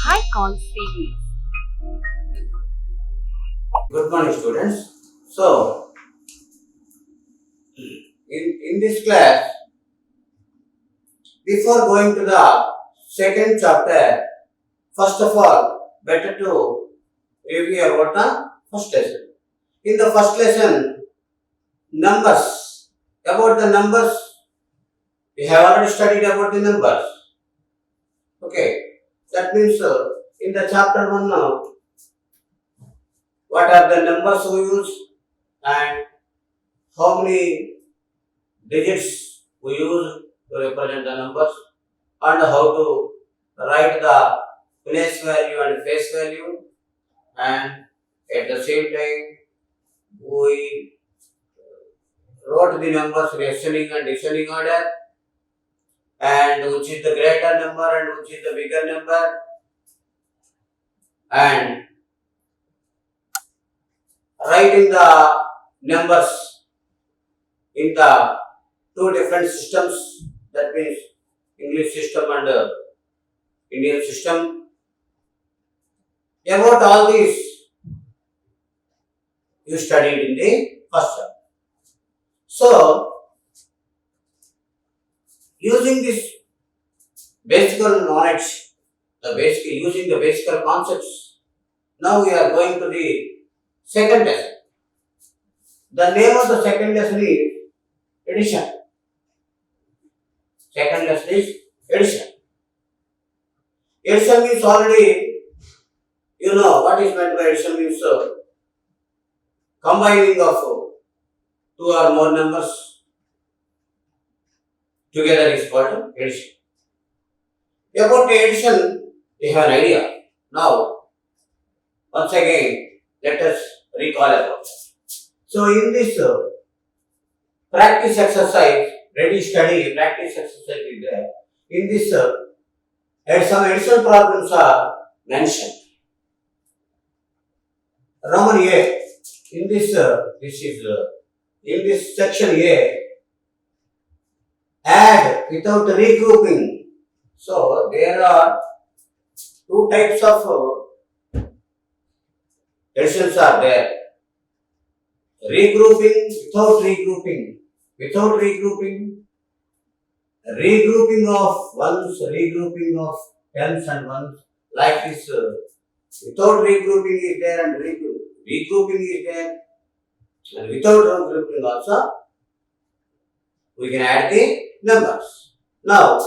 high call series. Good morning, students. So, in this class, before going to the second chapter, first of all, better to review about the first lesson. In the first lesson, numbers. About the numbers, we have already studied about the numbers. Okay, that means in the chapter 1 now, what are the numbers we use and how many digits we use to represent the numbers and how to write the place value and face value, and at the same time we wrote the numbers in ascending and descending order, and which is the greater number and which is the bigger number, and writing the numbers in the two different systems, that means English system and Indian system. About all these you studied in the first chapter. So, using this basic knowledge, using the basic concepts, now we are going to the second lesson. The name of the second lesson is addition. Second lesson is addition. Addition means already, you know what is meant by addition means combining of two or more numbers together is called addition. About the addition, you have an idea. Now, once again, let us recall about it. So, in this practice exercise, ready study practice exercise is there. In this, some additional problems are mentioned. Roman A. In this, in this section A, add without regrouping. So there are two types of additions are there. Regrouping, without regrouping. Without regrouping, regrouping of ones, regrouping of tens and ones, like this. Without regrouping is there and regrouping is there, and without regrouping also we can add the numbers. Now,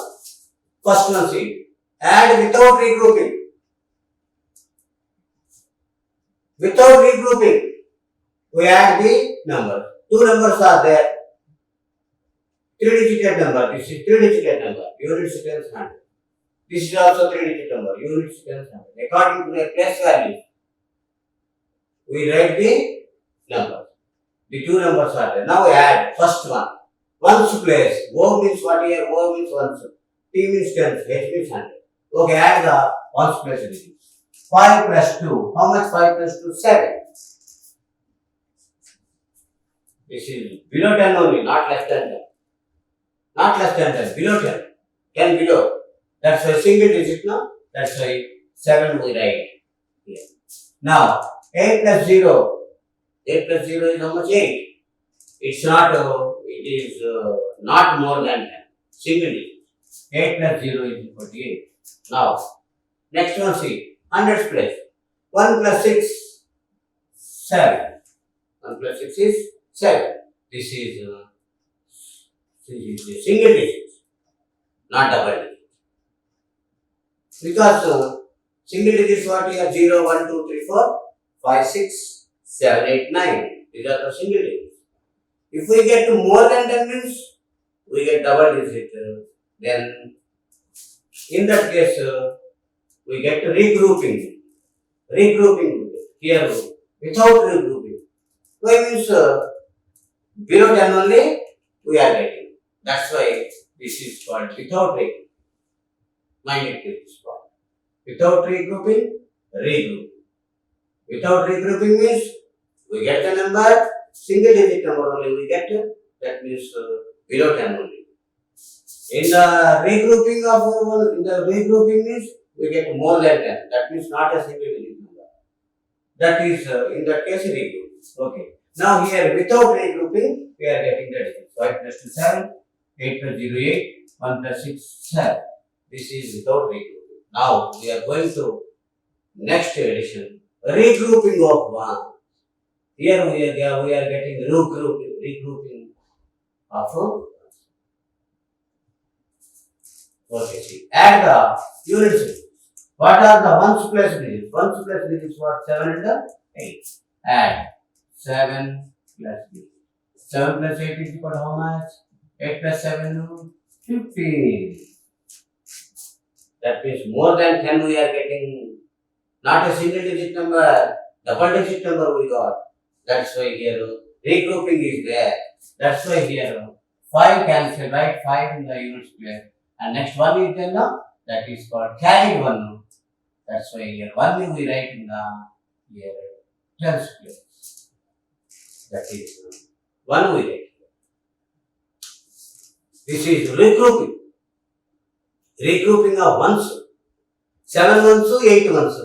first one see, add without regrouping. Without regrouping, we add the number. Two numbers are there. 3-digit number. This is 3-digit number. Units, tens, hundred. This is also 3-digit number. Units, tens, hundred. According to the place value, we write the number. The two numbers are there. Now we add first one. Ones place. O means what here? O means ones. T means tens. H means hundred. Okay, add the ones place digits. 5 plus 2. How much 5 plus 2? 7. This is below 10 only, not less than 10. Not less than 10, below 10. 10 below. That's why single digit now. That's why 7 we write here. Now, 8 plus 0. 8 plus 0 is how much? 8. It's not, it is not more than 10. Single digit. 8 plus 0 is equal to 8. Now, next one see. Hundreds place. 1 plus 6, 7. 1 plus 6 is 7. This is the single digit, not double digit. Because single digits what here? 0, 1, 2, 3, 4, 5, 6, 7, 8, 9. These are the single digits. If we get to more than 10 means, we get double digit. Then, in that case, we get regrouping. Regrouping here without regrouping. Why means below 10 only we are getting. That's why this is called without regrouping. Mind it this point. Without regrouping, regroup. Without regrouping means we get the number, single digit number only we get. That means below 10 only. In the regrouping means we get more than 10. That means not a single digit number. That is, in that case, regrouping. Okay. Now here, without regrouping, we are getting the digits. 5 plus 2, 7. 8 plus 0, 8. 1 plus 6, 7. This is without regrouping. Now, we are going to next addition. Regrouping of 1. Here we are getting regrouping of 1. Okay, see. Add the units. What are the ones plus digits? Ones plus digits what? 7 and 8. Add 7 plus 8. 7 plus 8 is equal to how much? 8 plus 7, 15. That means more than 10 we are getting. Not a single digit number, double digit number we got. That's why here regrouping is there. That's why here 5 cancel, right? 5 in the units place. And next one is there now. That is called carried one. That's why here 1 we write in the here tens place. That is 1 we write here. This is regrouping. Regrouping of ones. 7 ones, 8 ones.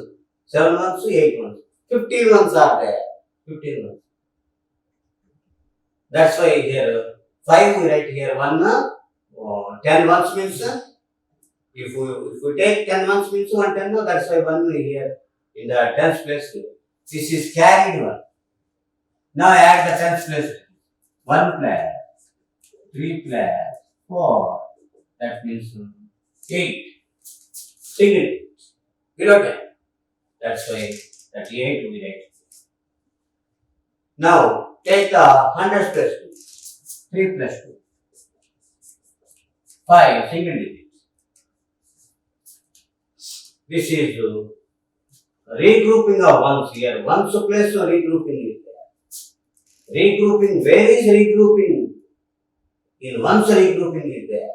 7 ones, 8 ones. 15 ones are there. 15 ones. That's why here 5 we write here 1. 10 ones means if we take 10 ones means 1 10, no, that's why 1 here in the tens place. This is carried one. Now add the tens place. 1 plus 3 plus 4. That means 8. Single digit. Below 10. That's why 38 we write. Now take the hundreds plus 2. 3 plus 2. 5 single digits. This is regrouping of ones here. Ones plus regrouping is there. Regrouping, where is regrouping? In ones regrouping is there.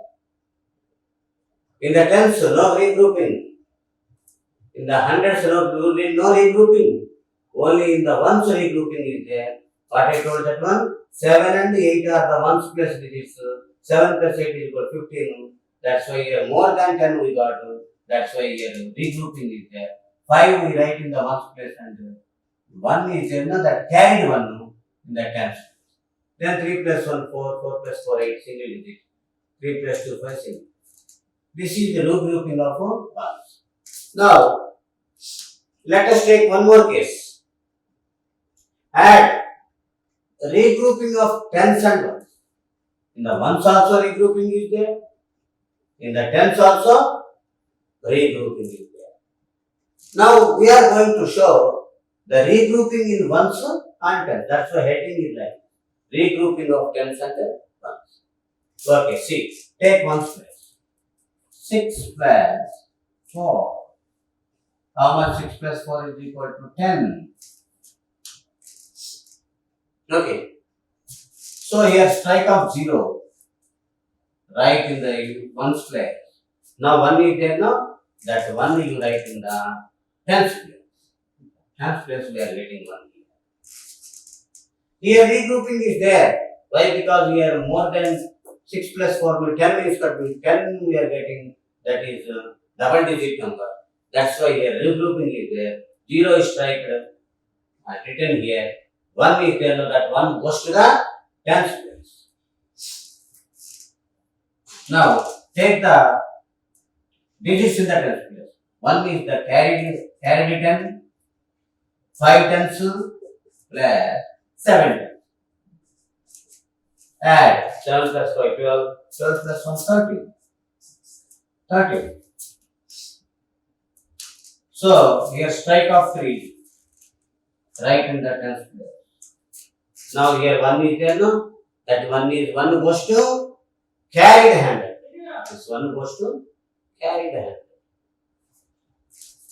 In the tens, no regrouping. In the hundreds, no regrouping. Only in the ones regrouping is there. What I told that one? 7 and 8 are the ones plus digits. 7 plus 8 is equal to 15. That's why here more than 10 we got. That's why here regrouping is there. 5 we write in the ones place and 1 is there. No, that carried 1 in the tens. Then 3 plus 1, 4. 4 plus 4, 8 single digit. 3 plus 2, 5 single. This is the regrouping of ones. Now, let us take one more case. Add regrouping of tens and ones. In the ones also regrouping is there. In the tens also regrouping is there. Now we are going to show the regrouping in ones and tens. That's why heading is like regrouping of tens and ones. Okay, see, take ones place. 6 plus 4. How much 6 plus 4 is equal to 10? Okay. So here strike of 0 right in the ones place. Now 1 is there now. That 1 you write in the tens place. Tens place we are getting 1 here. Here regrouping is there. Why? Because here more than 6 plus 4 will 10 is cut with 10 we are getting, that is double digit number. That's why here regrouping is there. 0 is strike and written here. 1 is there, no, that 1 goes to the tens place. Now take the digits in the tens place. 1 is the carried 10, 5 tens plus 7 tens. Add 7 plus 5, 12, 12 plus 1, 13. 13. So here strike of 3 right in the tens place. Now here 1 is there, no? That 1 goes to carried 100. This 1 goes to carried 100.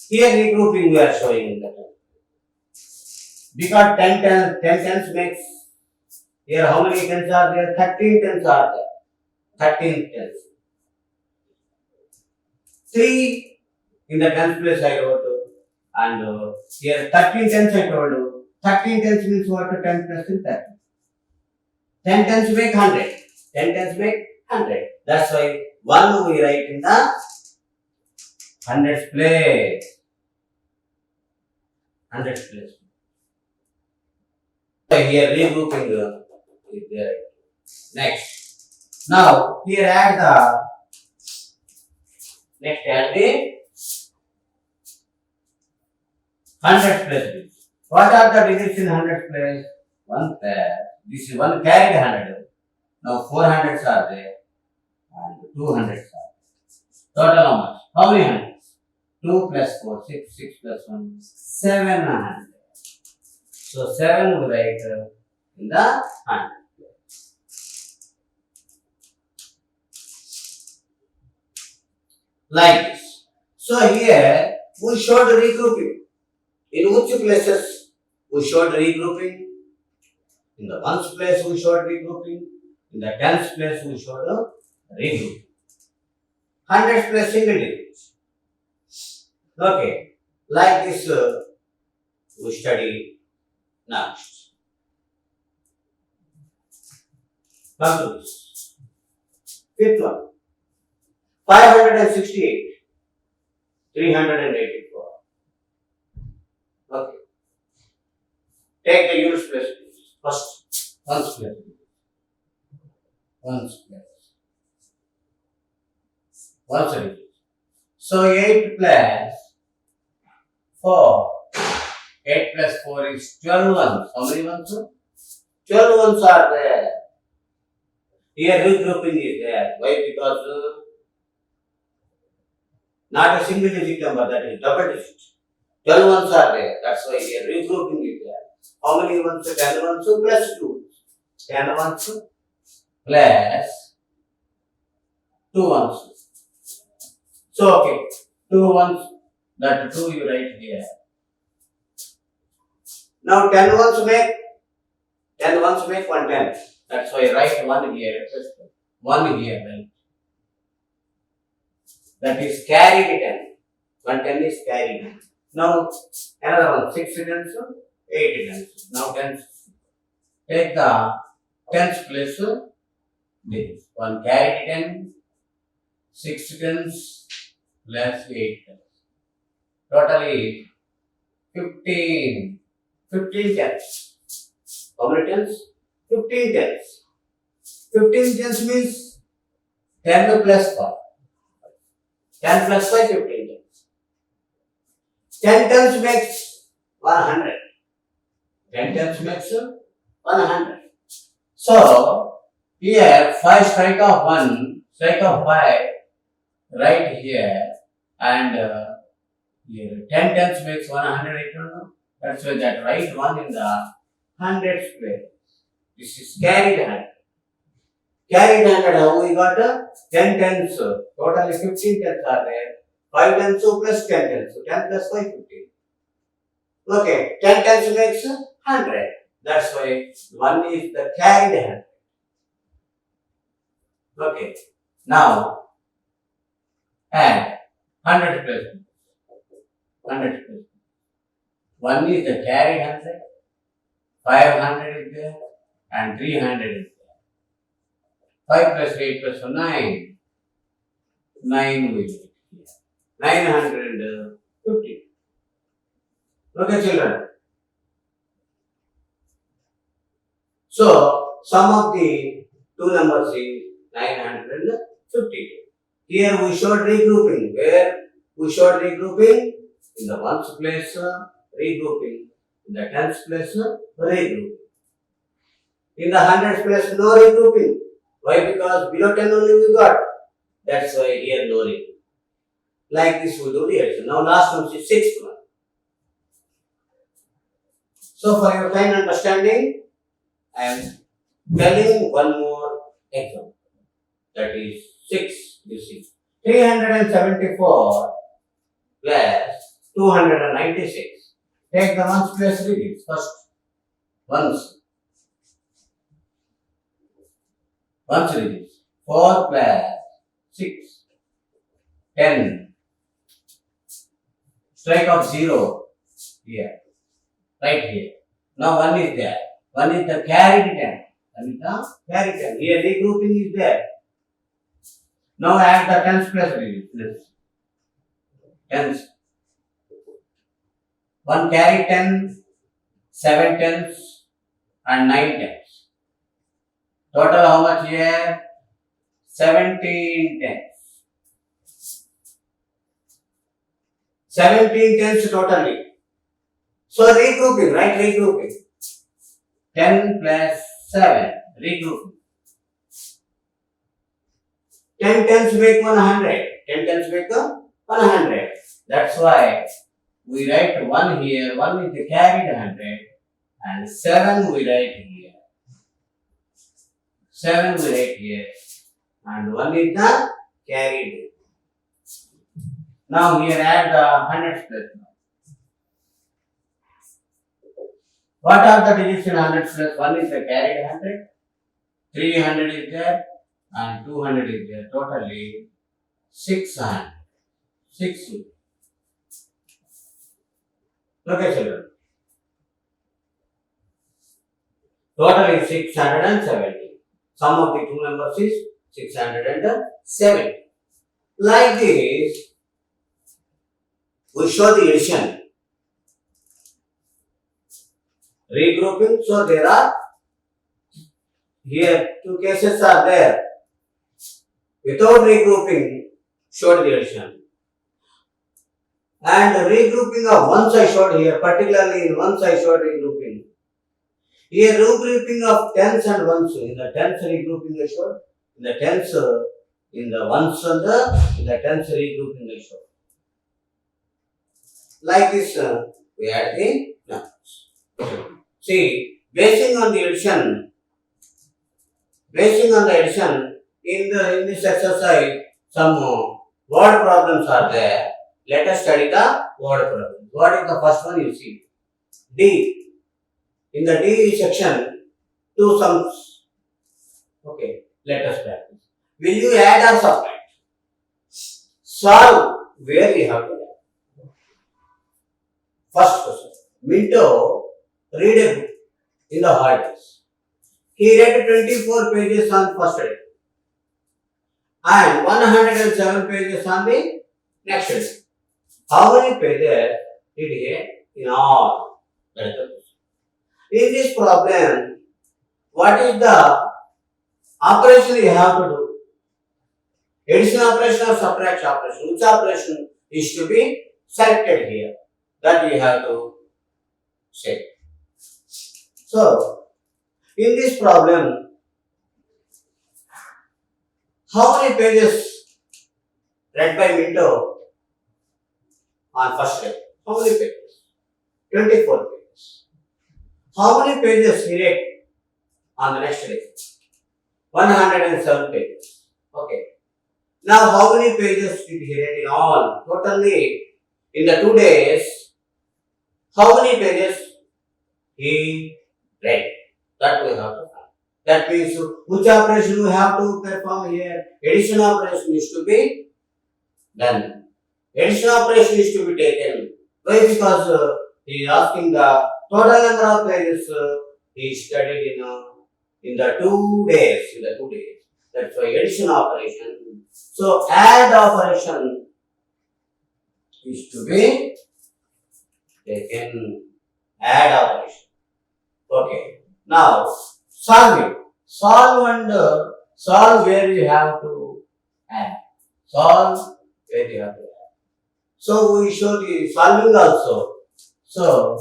Here regrouping we are showing in the tens. Because 10 tens makes, here how many tens are there? 13 tens are there. 13 tens. 3 in the tens place I wrote, and here 13 tens I told you. 13 tens means what? 10 plus 13. 10 tens make 100. 10 tens make 100. That's why 1 we write in the hundreds place. Hundreds place. Here regrouping is there. Next. Now here add the hundreds place. What are the digits in hundreds place? One pair. This is one carried 100. Now 400s are there and 200s are there. Total how much? How many hundreds? 2 plus 4, 6, 6 plus 1, 700. So 7 we write in the 100. Like this. So here we showed regrouping. In which places we showed regrouping? In the ones place we showed regrouping. In the tens place we showed regrouping. Hundreds place single digits. Okay. Like this we study next. Come to this. Fifth one. 568. 384. Okay. Take the units place. First, ones place. Ones place. Ones place. So 8 plus 4. 8 plus 4 is 12 ones. How many ones? 12 ones are there. Here regrouping is there. Why? Because not a single digit number, that is double digit. 12 ones are there. That's why here regrouping is there. How many ones? 10 ones plus 2. 10 ones plus 2 ones. So okay, 2 ones, that 2 you write here. Now 10 ones make 110. That's why write 1 here. 1 here, right? That is carried 10. 110 is carried. Now another one, 6 tens, 8 tens. Now tens. Take the tens place. This one carried 10, 6 tens plus 8 tens. Total is 15. 15 tens. How many tens? 15 tens. 15 tens means 10 plus 5. 10 plus 5, 15 tens. 10 tens makes 100. 10 tens makes 100. So, here 5 strike of 1, strike of 5, right here, and here 10 tens makes 100. That's why that write 1 in the hundreds place. This is carried 100. Carried 100, how we got 10 tens, totally 15 tens are there. 5 tens plus 10 tens, so 10 plus 5, 15. Okay, 10 tens makes 100. That's why 1 is the carried 100. Okay, now add 100 plus 100 plus 1 is the carried 100, 500 is there, and 300 is there. 5 plus 8 plus 9. 9 will be here. 950. Okay, children. So, sum of the two numbers is 950. Here we showed regrouping. Where we showed regrouping? In the ones place, regrouping. In the tens place, regrouping. In the hundreds place, no regrouping. Why? Because below 10 only we got. That's why here no regrouping. Like this we do here. So now last one is 6th one. So for your fine understanding, I am telling one more example. That is 6, you see. 374 plus 296. Take the ones place digits first. Ones digits. 4 plus 6. 10. Strike of 0 here. Right here. Now 1 is there. 1 is the carried 10. 1 is the carried 10. Here regrouping is there. Now add the tens plus digits. Tens. 1 carry 10, 7 tens and 9 tens. Total how much here? 17 tens. 17 tens totally. So regrouping, right? Regrouping. 10 plus 7. Regrouping. 10 tens make 100. 10 tens make 100. That's why we write 1 here. 1 is the carried 100. And 7 we write here. 7 we write here. And 1 is the carried. Now here add the hundreds place. What are the digits in hundreds place? 1 is the carried 100. 300 is there. And 200 is there. Totally 600. 6. Okay, children. Total is 670. Sum of the two numbers is 670. Like this, we show the addition. Regrouping. So there are here two cases are there. Without regrouping, showed the addition. And regrouping of ones I showed here, particularly in ones I showed regrouping. Here regrouping of tens and ones. In the tens regrouping I showed. In the tens, in the ones and in the tens regrouping I showed. Like this, we add the numbers. See, basing on the addition, in this exercise, some word problems are there. Let us study the word problem. What is the first one you see? D. In the D section, two sums. Okay, let us practice. Will you add or subtract? Solve where we have to add. First question. Minto read a book in the holidays. He read 24 pages on first day and 107 pages on the next day. How many pages did he read in all? That is the question. In this problem, what is the operation you have to do? Addition operation or subtraction operation? Which operation is to be selected here? That you have to say. So, in this problem, how many pages read by Minto on first day? How many pages? 24 pages. How many pages he read on the next day? 107 pages. Okay. Now, how many pages did he read in all? Totally, in the 2 days, how many pages he read? That we have to find. That means which operation we have to perform here? Addition operation is to be done. Addition operation is to be taken. Why? Because he is asking the total number of pages he studied in the 2 days. That's why addition operation. So add operation is to be taken. Add operation. Okay. Now solve it. Solve where you have to add. Solve where you have to add. So we show the solving also. So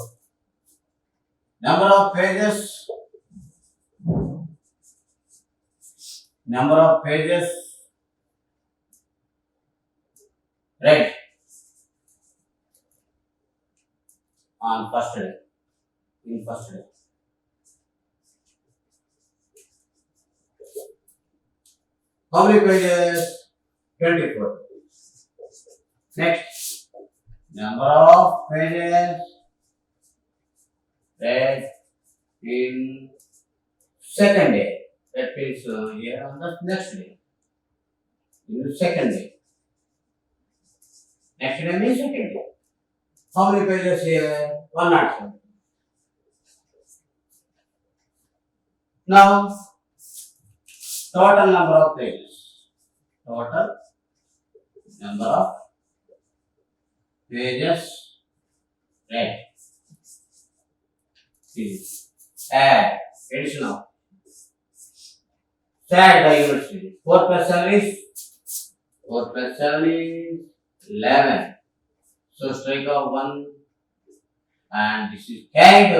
number of pages read on first day. In first day. How many pages? 24. Next, number of pages read in second day. That means here on the next day. In the second day. Next day means second day. How many pages here? 107. Now, total number of pages. Total number of pages, red. Add, addition of. Add the unit series. 4 plus 7 is 11. So strike off 1 and this is carried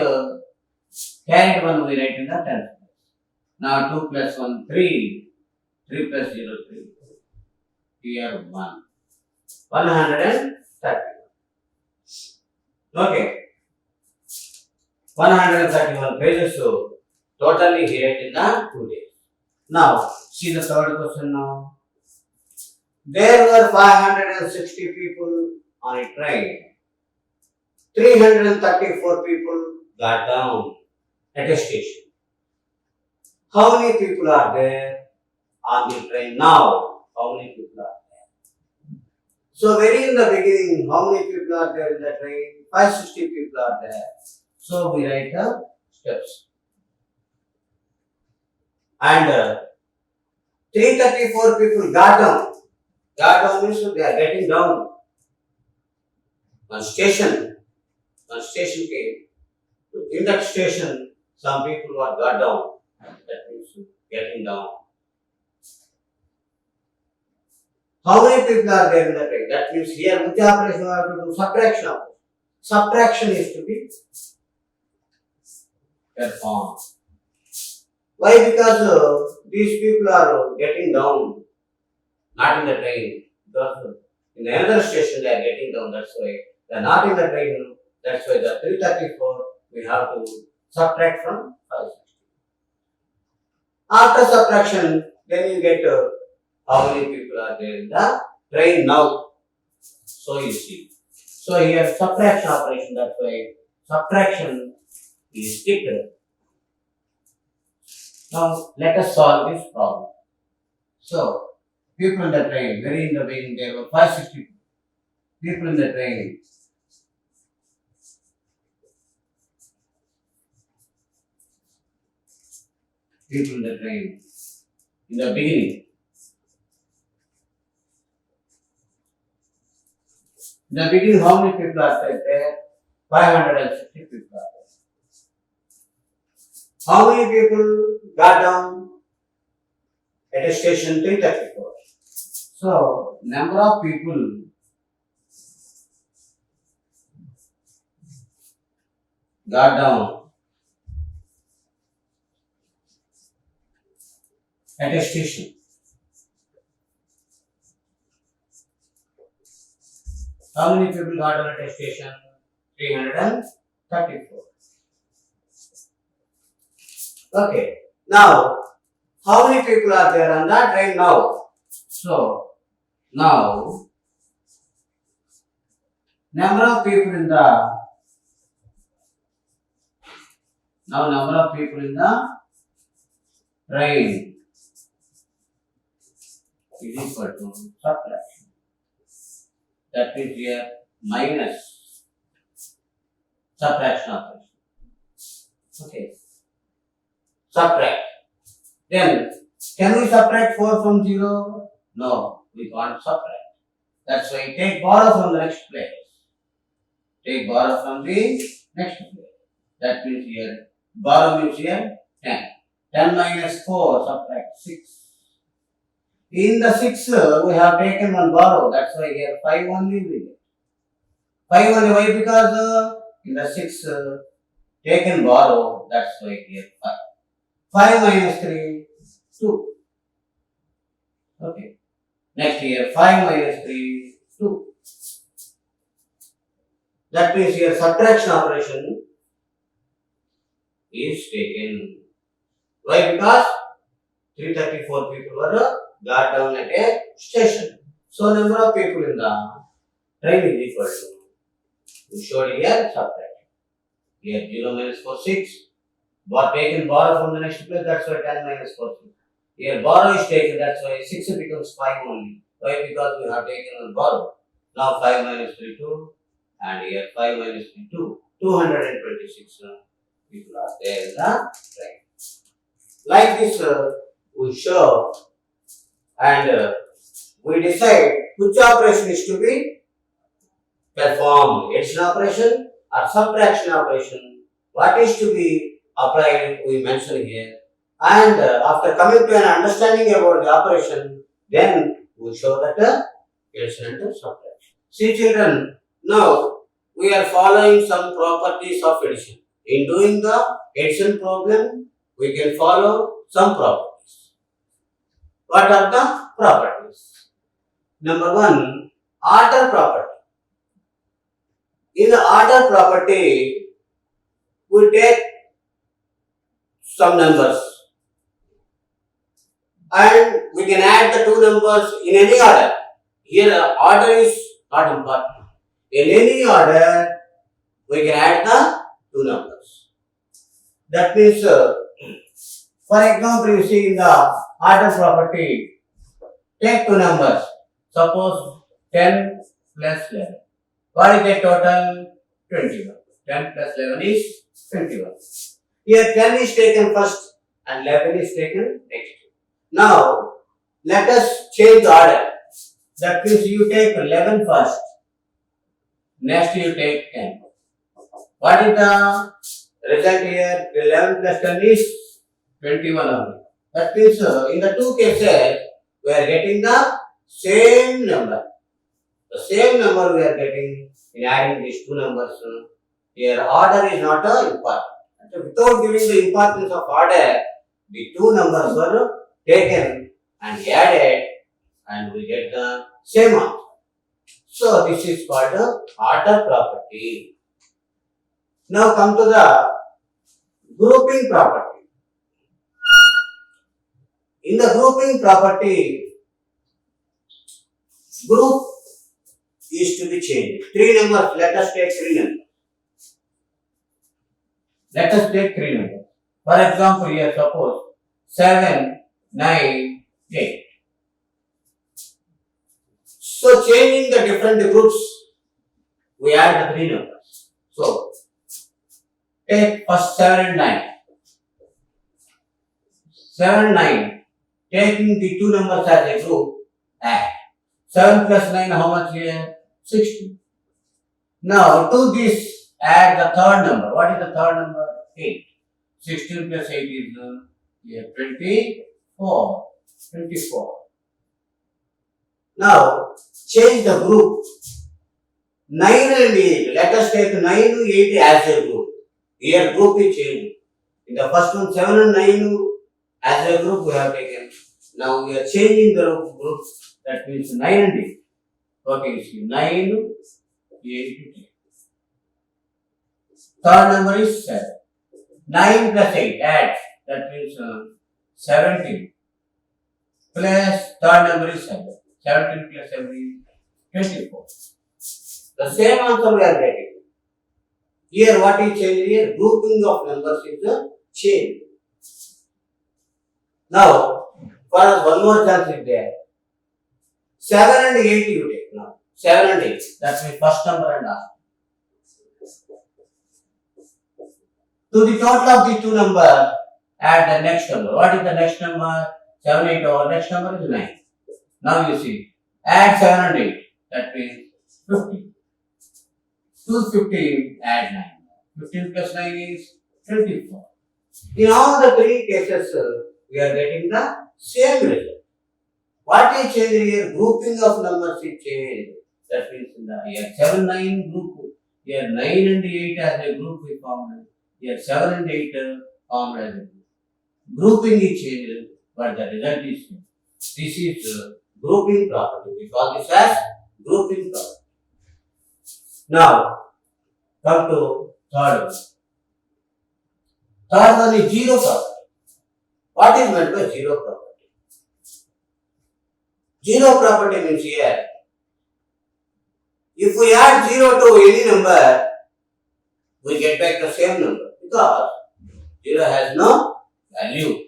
1 we write in the 10th place. Now 2 plus 1 3. 3 plus 0 3. Here 1. 130. Okay. 131 pages, so totally he wrote in the 2 days. Now, see the third question now. There were 560 people on a train. 334 people got down at a station. How many people are there on the train now? How many people are there? So, very in the beginning, how many people are there in the train? 560 people are there. So, we write the steps. And 334 people got down. Got down means they are getting down. One station came. In that station, some people were got down. That means getting down. How many people are there in the train? That means here, which operation we have to do? Subtraction operation. Subtraction is to be performed. Why? Because these people are getting down, not in the train. Because in another station they are getting down, that's why they are not in the train. That's why the 334 we have to subtract from 560. After subtraction, then you get how many people are there in the train now. So you see. So here subtraction operation, that's why subtraction is skipped. Now let us solve this problem. So people in the train, very in the beginning there were 560 people in the train. People in the train. In the beginning. In the beginning, how many people are there? 560 people are there. How many people got down at a station 334? So, number of people got down at a station. How many people got down at a station? 334. Okay. Now, how many people are there on that train now? So, now, number of people in the train is equal to subtraction. That is here minus subtraction operation. Okay. Subtract. Then, can we subtract 4 from 0? No, we can't subtract. That's why take borrow from the next place. Take borrow from the next place. That means here, borrow means here 10. 10 minus 4, subtract 6. In the 6, we have taken one borrow. That's why here 5 only we get. 5 only, why? Because in the 6, taken borrow. That's why here 5. 5 minus 3, 2. Okay. Next here, 5 minus 3, 2. That means here subtraction operation is taken. Why? Because 334 people were got down at a station. So number of people in the train is equal to, we showed here subtraction. Here 0 minus 4, 6. But taken borrow from the next place, that's why 10 minus 4, 6. Here borrow is taken, that's why 6 becomes 5 only. Why? Because we have taken one borrow. Now 5 minus 3, 2. And here 5 minus 3, 2. 226 people are there in the train. Like this, we show and we decide which operation is to be perform addition operation or subtraction operation, what is to be applied we mention here. And after coming to an understanding about the operation, then we show that addition and subtraction. See children, now we are following some properties of addition. In doing the addition problem, we can follow some properties. What are the properties? Number one, order property. In the order property, we take some numbers and we can add the two numbers in any order. Here the order is not important. In any order, we can add the two numbers. That means, for example, you see in the order property, take two numbers. Suppose 10 plus 11. What is the total? 21. 10 plus 11 is 21. Here 10 is taken first and 11 is taken next. Now, let us change the order. That means you take 11 first. Next you take 10. What is the result here? 11 plus 10 is 21 only. That means in the two cases, we are getting the same number. The same number we are getting in adding these two numbers. Here order is not important. Without giving the importance of order, the two numbers were taken and added and we get the same answer. So this is called the order property. Now come to the grouping property. In the grouping property, group is to be changed. Three numbers, let us take three numbers. Let us take three numbers. For example, here suppose 7, 9, 8. So changing the different groups, we add the three numbers. So take first 7 and 9. 7 and 9. Taking the two numbers as a group, add. 7 plus 9, how much here? 16. Now to this, add the third number. What is the third number? 8. 16 plus 8 is here 24. 24. Now change the group. 9 and 8. Let us take 9 and 8 as a group. Here group is changed. In the first one, 7 and 9 as a group we have taken. Now we are changing the group. That means 9 and 8. Okay, you see 9, 8, 10. Third number is 7. 9 plus 8, add. That means 17. Plus third number is 7. 17 plus 7 is 24. The same answer we are getting. Here what is changed here? Grouping of numbers is a change. Now, for us one more chance is there. 7 and 8 you take now. 7 and 8. That's my first number and last. To the total of these two numbers, add the next number. What is the next number? 7, 8 over next number is 9. Now you see, add 7 and 8. That means 15. To 15, add 9. 15 plus 9 is 24. In all the three cases, we are getting the same result. What is changed here? Grouping of numbers is changed. That means in the here 7, 9 group. Here 9 and 8 as a group we formed. Here 7 and 8 formed as a group. Grouping is changed, but the result is same. This is grouping property. We call this as grouping property. Now, come to third one. Third one is zero property. What is meant by zero property? Zero property means here, if we add 0 to any number, we get back the same number because 0 has no value.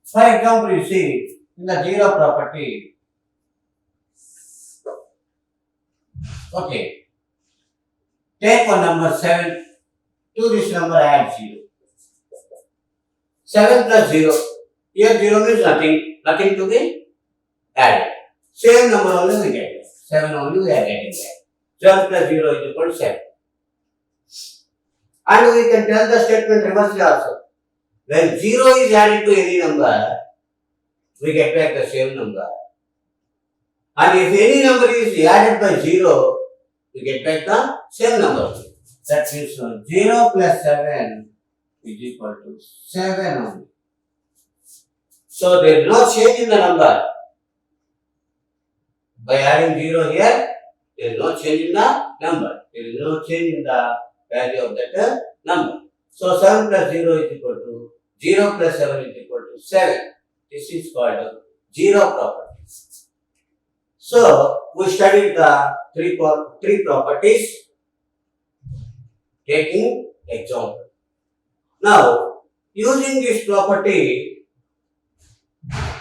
For example, you see in the zero property, okay, take one number 7, to this number add 0. 7 plus 0, here 0 means nothing to be added. Same number only we get. 7 only we are getting back. 7 plus 0 is equal to 7. And we can tell the statement reversely also. When 0 is added to any number, we get back the same number. And if any number is added by 0, we get back the same number. That means 0 plus 7 is equal to 7 only. So there is no change in the number. By adding 0 here, there is no change in the number. There is no change in the value of that number. So 7 plus 0 is equal to 0 plus 7 is equal to 7. This is called 0 property. So we studied the three properties, taking example. Now, using this property,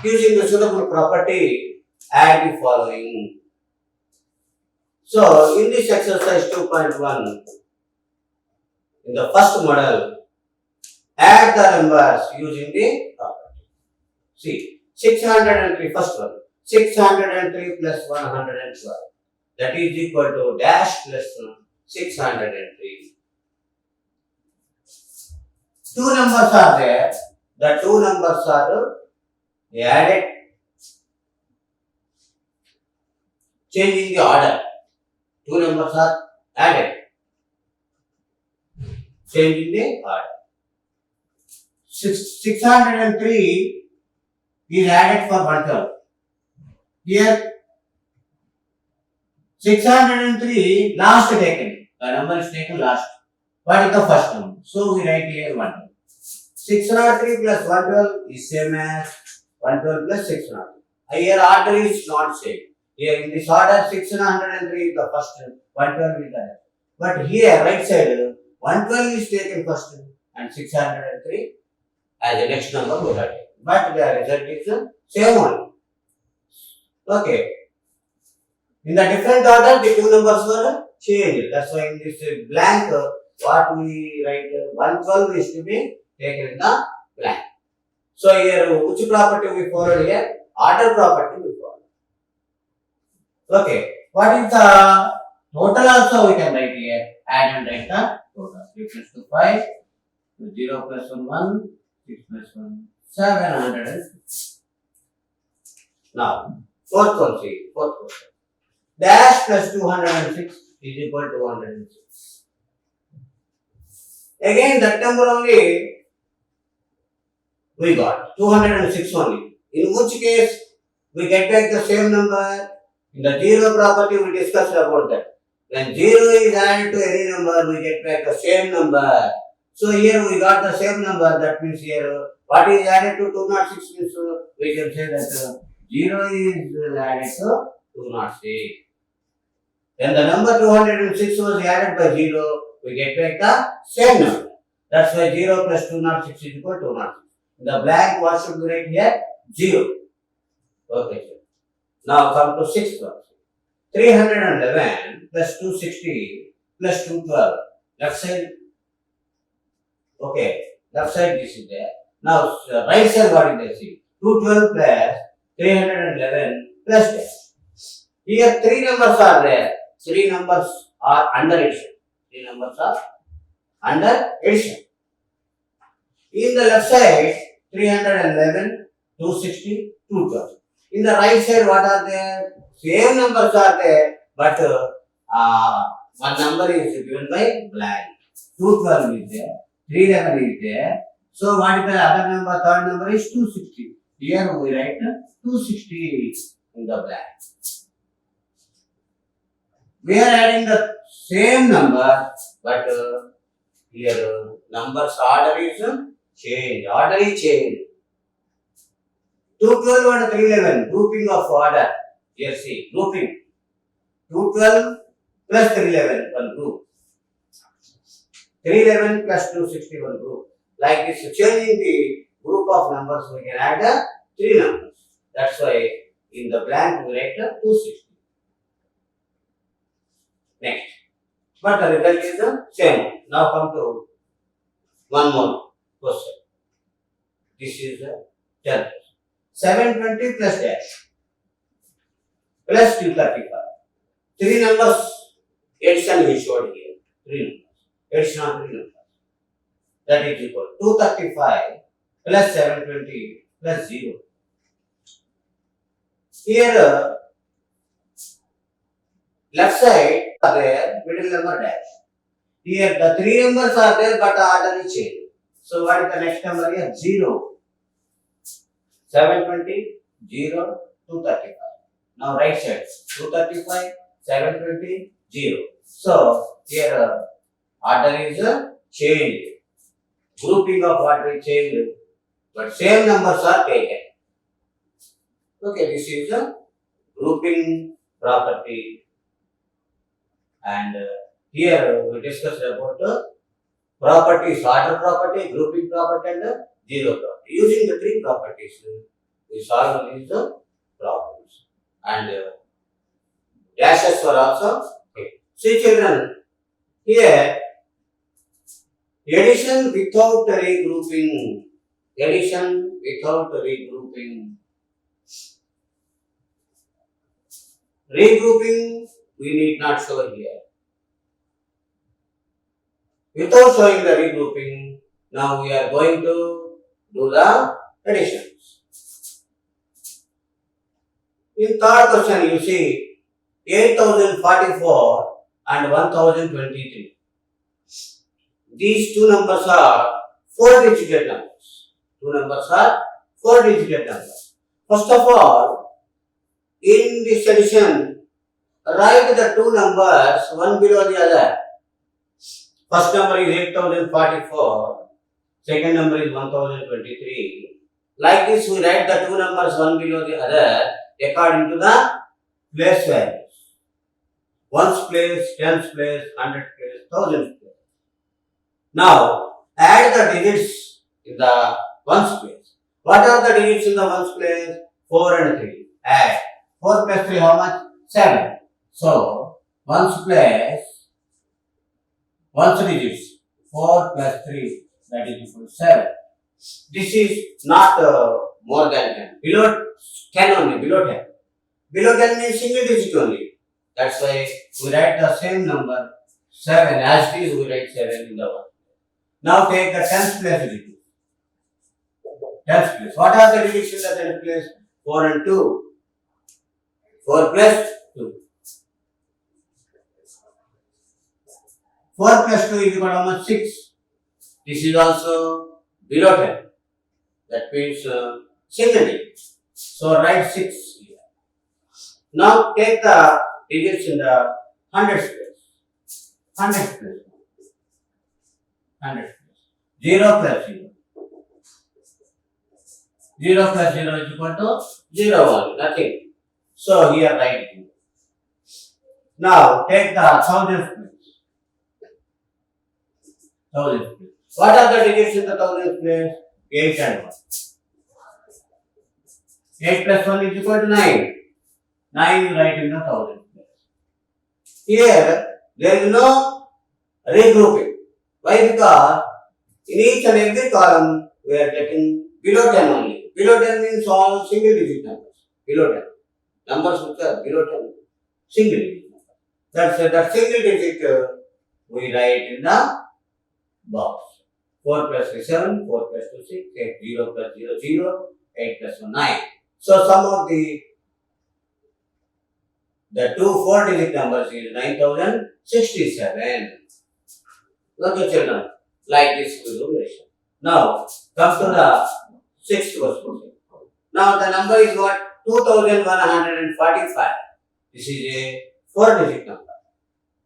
using the suitable property, add the following. So, in this exercise 2.1, in the first model, add the numbers using the property. See, 603, first one, 603 plus 112. That is equal to dash plus 603. Two numbers are there. The two numbers are added, changing the order. Two numbers are added, changing the order. 603 is added for 112. Here 603 last taken. The number is taken last. What is the first number? So we write here 112. 603 plus 112 is same as 112 plus 603. Here order is not same. Here in this order 603 is the first, 112 is the next. But here right side 112 is taken first and 603 as the next number we have taken. But the result is same only. Okay. In the different order, the two numbers were changed. That's why in this blank, what we write 112 is to be taken in the blank. So here, which property we follow here? Order property we follow. Okay. What is the total also we can write here? Add and write the total. 3 plus 2, 5. 0 plus 1, 1. 6 plus 1, 750. Now, fourth one. Dash plus 206 is equal to 106. Again, that number only we got 206 only. In which case, we get back the same number. In the 0 property, we discussed about that. When 0 is added to any number, we get back the same number. So here we got the same number. That means here, what is added to 206 means we can say that 0 is added to 206. When the number 206 was added by 0, we get back the same number. That's why 0 plus 206 is equal to 206. In the blank, what should we write here? 0. Okay. Now come to 6th one. 311 plus 260 plus 212. Left side. Okay. Left side this is there. Now right side what is there? 212 plus 311 plus dash. Here 3 numbers are there. 3 numbers are under addition. 3 numbers are under addition. In the left side, 311, 260, 212. In the right side, what are there? Same numbers are there, but one number is given by blank. 212 is there, 311 is there. So what is the other number? Third number is 260. Here we write 260 in the blank. We are adding the same number, but here numbers order is changed. Order is changed. 212 and 311, grouping of order. Here see, grouping. 212 plus 311, one group. 311 plus 260, one group. Like this, changing the group of numbers, we can add 3 numbers. That's why in the blank we write 260. Next. But the result is the same. Now come to one more question. This is the 10th. 720 plus dash plus 235. 3 numbers Addition he showed here. 3 numbers. Addition of 3 numbers. That is equal to 235 plus 720 plus 0. Here, left side are there, middle number dash. Here the 3 numbers are there, but the order is changed. So what is the next number here? 0. 720, 0, 235. Now right side, 235, 720, 0. So here order is changed. Grouping of order is changed, but same numbers are taken. Okay, this is a grouping property, and here we discussed about the properties, order property, grouping property, and zero property. Using the 3 properties, we solve these problems. And dashes were also okay. See children, here addition without regrouping, addition without regrouping. Regrouping we need not show here. Without showing the regrouping, now we are going to do the additions. In third question, you see 8044 and 1023. These 2 numbers are 4-digit numbers. 2 numbers are 4-digit numbers. First of all, in this addition, write the 2 numbers one below the other. First number is 8044, second number is 1023. Like this, we write the 2 numbers one below the other according to the place values. Ones place, tens place, 100 place, thousands place. Now, add the digits in the ones place. What are the digits in the ones place? 4 and 3. Add. 4 plus 3, how much? 7. So, ones place, ones digits, 4 plus 3, that is equal to 7. This is not more than 10. Below 10 only, below 10. Below 10 means single digit only. That's why we write the same number, 7. As it is, we write 7 in the one. Now take the tens place digit. Tens place. What are the digits in the tens place? 4 and 2. 4 plus 2. 4 plus 2 is equal to how much? 6. This is also below 10. That means single digit. So write 6 here. Now take the digits in the hundreds place. Hundreds place. 100 place. 0 plus 0. 0 plus 0 is equal to 0 only, nothing. So here write it. Now take the thousands place. Thousands place. What are the digits in the thousands place? 8 and 1. 8 plus 1 is equal to 9. 9 you write in the thousands place. Here there is no regrouping. Why? Because in each and every column we are getting below 10 only. Below 10 means all single digit numbers. Below 10. Numbers which are below 10. Single digit numbers. That's that single digit we write in the box. 4 plus 3, 7, 4 plus 2, 6, 8, 0 plus 0, 0, 8 plus 1, 9. So sum of the 2 4-digit numbers is 9067. Okay, children, like this we do relation. Now, come to the 6th question. Now, the number is what? 2145. This is a 4-digit number.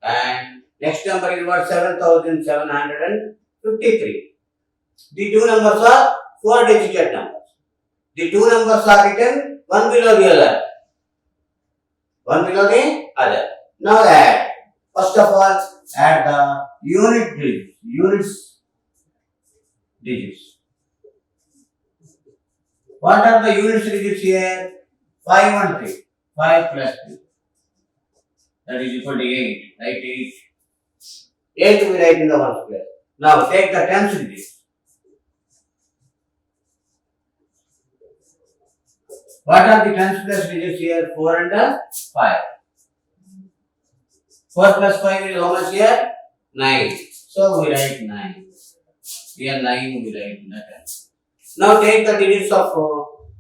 And next number is what? 7753. The 2 numbers are 4-digit numbers. The 2 numbers are written one below the other. One below the other. Now add. First of all, add the units digits. What are the units digits here? 5 and 3. 5 plus 3. That is equal to 8. Write 8. 8 we write in the ones place. Now take the tens digits. What are the tens place digits here? 4 and 5. 4 plus 5 is how much here? 9. So we write 9. Here 9 we write in the tens. Now take the digits of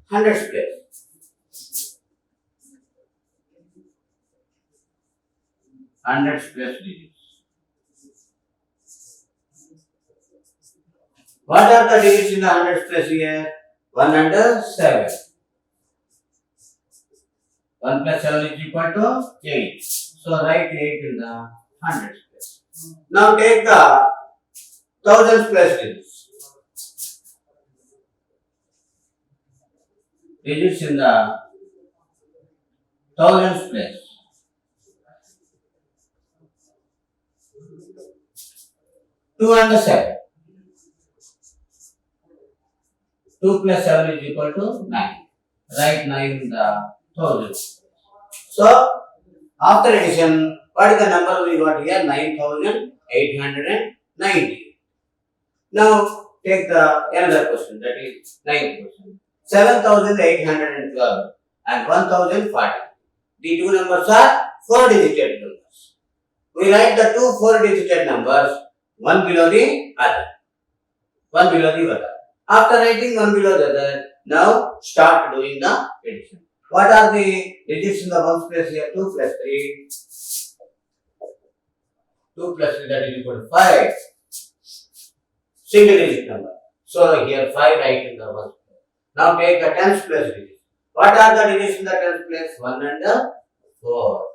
hundreds place. Hundreds place digits. What are the digits in the hundreds place here? 1 and 7. 1 plus 7 is equal to 8. So write 8 in the hundreds place. Now take the thousands place digits. Digits in the thousands place. 2 and 7. 2 plus 7 is equal to 9. Write 9 in the thousands. So, after addition, what is the number we got here? 9,890. Now, take the another question, that is 9th question. 7,812 and 1,040. The two numbers are 4-digit numbers. We write the two 4-digit numbers, one below the other. One below the other. After writing one below the other, now start doing the addition. What are the digits in the ones place here? 2 plus 3. 2 plus 3, that is equal to 5. Single digit number. So here 5 write in the ones place. Now take the tens place digits. What are the digits in the tens place? 1 and 4.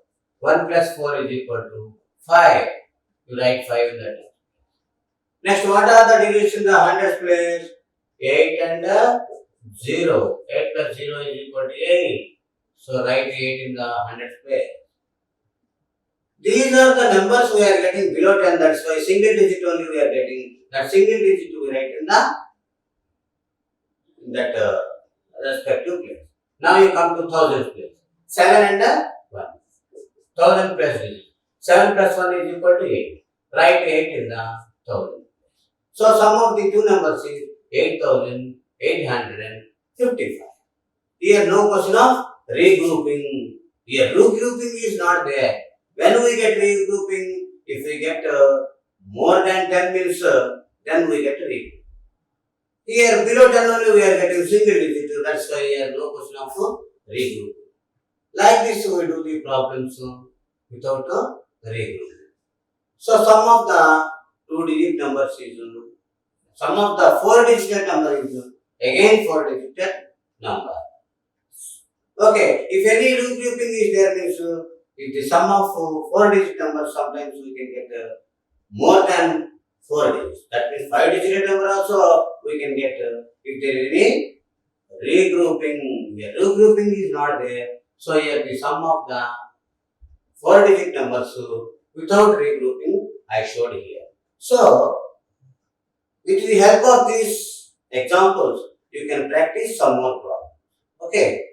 1 plus 4 is equal to 5. You write 5 in the tens. Next, what are the digits in the hundreds place? 8 and 0. 8 plus 0 is equal to 8. So write 8 in the hundreds place. These are the numbers we are getting below 10. That's why single digit only we are getting. That single digit we write in that respective place. Now you come to thousands place. 7 and 1. 1000 plus digit. 7 plus 1 is equal to 8. Write 8 in the thousand. So sum of the two numbers is 8,855. Here no question of regrouping. Here regrouping is not there. When we get regrouping, if we get more than 10 means, then we get regrouping. Here below 10 only we are getting single digit. That's why here no question of regrouping. Like this we do the problems without regrouping. So sum of the 2-digit numbers is sum of the 4-digit number is again 4-digit number. Okay, if any regrouping is there means if the sum of 4-digit numbers, sometimes we can get more than 4 digits. That means 5-digit number also we can get if there is any regrouping. The regrouping is not there. So here the sum of the 4-digit numbers without regrouping I showed here. So with the help of these examples, you can practice some more problems. Okay.